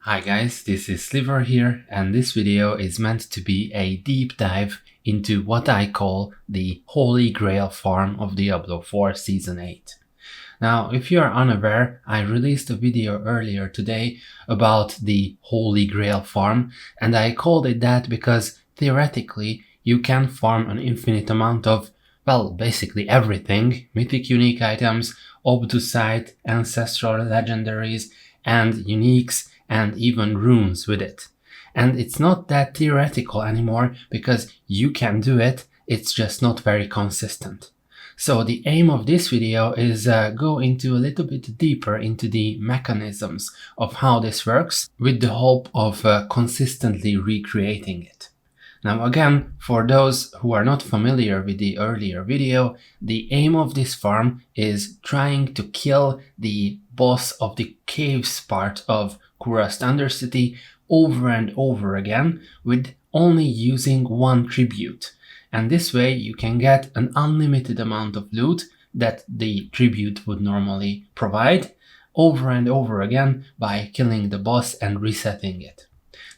Hi guys, this is Sliver here, and this video is meant to be a deep dive into what I call the Holy Grail farm of Diablo 4 Season 8. Now, if you are unaware, I released a video earlier today about the Holy Grail farm, and I called it that because theoretically you can farm an infinite amount of, well, basically everything: mythic unique items, Obducite, Ancestral legendaries, and uniques, and even runes with it. And it's not that theoretical anymore because you can do it, it's just not very consistent. So the aim of this video is go into a little bit deeper into the mechanisms of how this works with the hope of consistently recreating it. Now again, for those who are not familiar with the earlier video, the aim of this farm is trying to kill the boss of the caves part of Kurast Undercity over and over again with only using one tribute. And this way you can get an unlimited amount of loot that the tribute would normally provide over and over again by killing the boss and resetting it.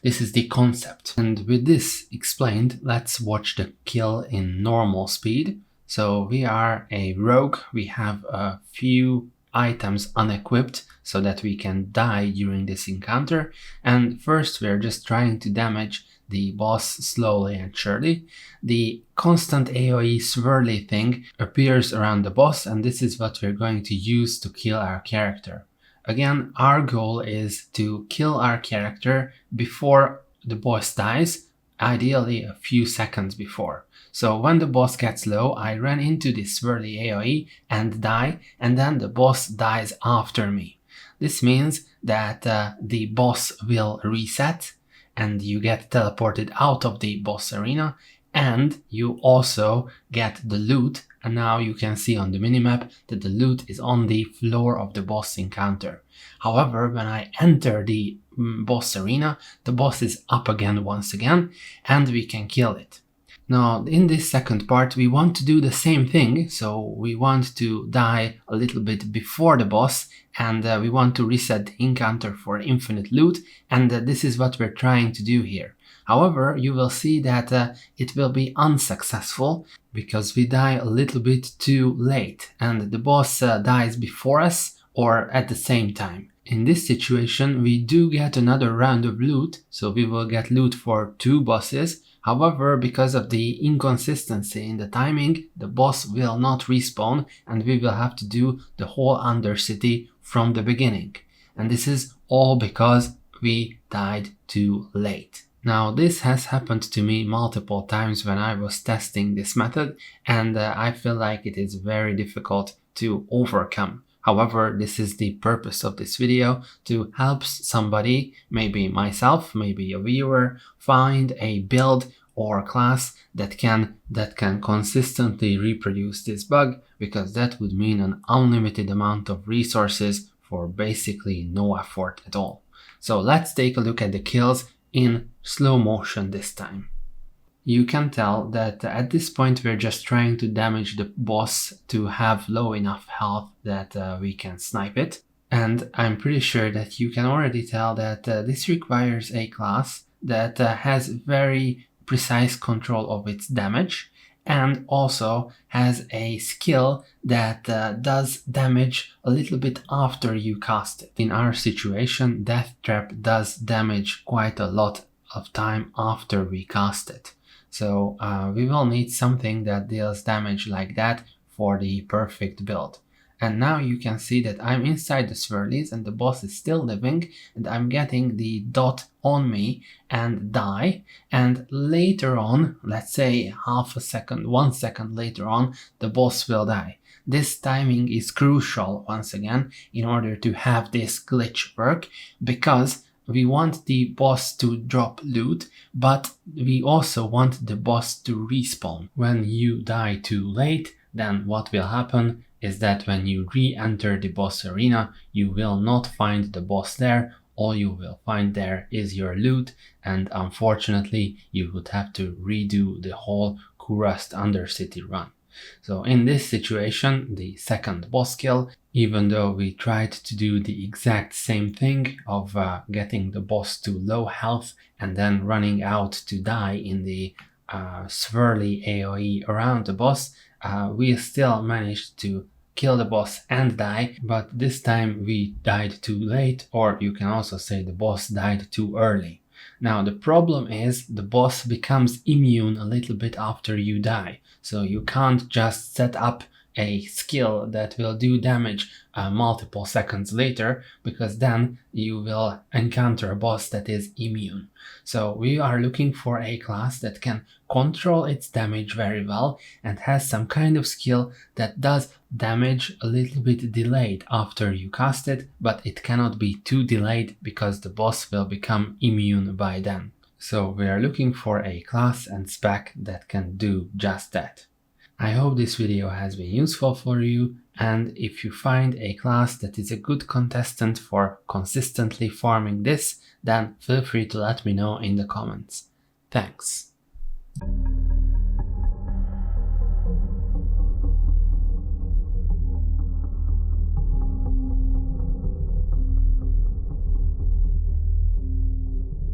This is the concept. And with this explained, let's watch the kill in normal speed. So we are a rogue, we have a few items unequipped so that we can die during this encounter, and first we're just trying to damage the boss slowly and surely. The constant AoE swirly thing appears around the boss, and this is what we're going to use to kill our character. Again, our goal is to kill our character before the boss dies, ideally a few seconds before. So when the boss gets low, I run into this swirly AoE and die, and then the boss dies after me. This means that the boss will reset and you get teleported out of the boss arena, and you also get the loot. And now you can see on the minimap that the loot is on the floor of the boss encounter. However, when I enter the boss arena, the boss is up again once again, and we can kill it. Now, in this second part, we want to do the same thing, so we want to die a little bit before the boss, and we want to reset the encounter for infinite loot, and this is what we're trying to do here. However, you will see that it will be unsuccessful because we die a little bit too late, and the boss dies before us or at the same time. In this situation, we do get another round of loot, so we will get loot for 2 bosses. However, because of the inconsistency in the timing, the boss will not respawn and we will have to do the whole Undercity from the beginning. And this is all because we died too late. Now, this has happened to me multiple times when I was testing this method, and I feel like it is very difficult to overcome. However, this is the purpose of this video, to help somebody, maybe myself, maybe a viewer, find a build or class that can consistently reproduce this bug, because that would mean an unlimited amount of resources for basically no effort at all. So let's take a look at the kills in slow motion this time. You can tell that at this point we're just trying to damage the boss to have low enough health that we can snipe it. And I'm pretty sure that you can already tell that this requires a class that has very precise control of its damage, and also has a skill that does damage a little bit after you cast it. In our situation, Death Trap does damage quite a lot of time after we cast it. So we will need something that deals damage like that for the perfect build. And now you can see that I'm inside the swirlies and the boss is still living, and I'm getting the dot on me and die. And later on, let's say half a second, 1 second later on, the boss will die. This timing is crucial once again in order to have this glitch work, because we want the boss to drop loot, but we also want the boss to respawn. When you die too late, then what will happen is that when you re-enter the boss arena, you will not find the boss there. All you will find there is your loot, and unfortunately you would have to redo the whole Kurast Undercity run. So in this situation, the second boss kill, even though we tried to do the exact same thing of getting the boss to low health and then running out to die in the swirly AoE around the boss, we still managed to kill the boss and die, but this time we died too late, or you can also say the boss died too early. Now the problem is the boss becomes immune a little bit after you die, so you can't just set up a skill that will do damage multiple seconds later, because then you will encounter a boss that is immune. So we are looking for a class that can control its damage very well and has some kind of skill that does damage a little bit delayed after you cast it, but it cannot be too delayed because the boss will become immune by then. So we are looking for a class and spec that can do just that. I hope this video has been useful for you, and if you find a class that is a good contestant for consistently farming this, then feel free to let me know in the comments. Thanks.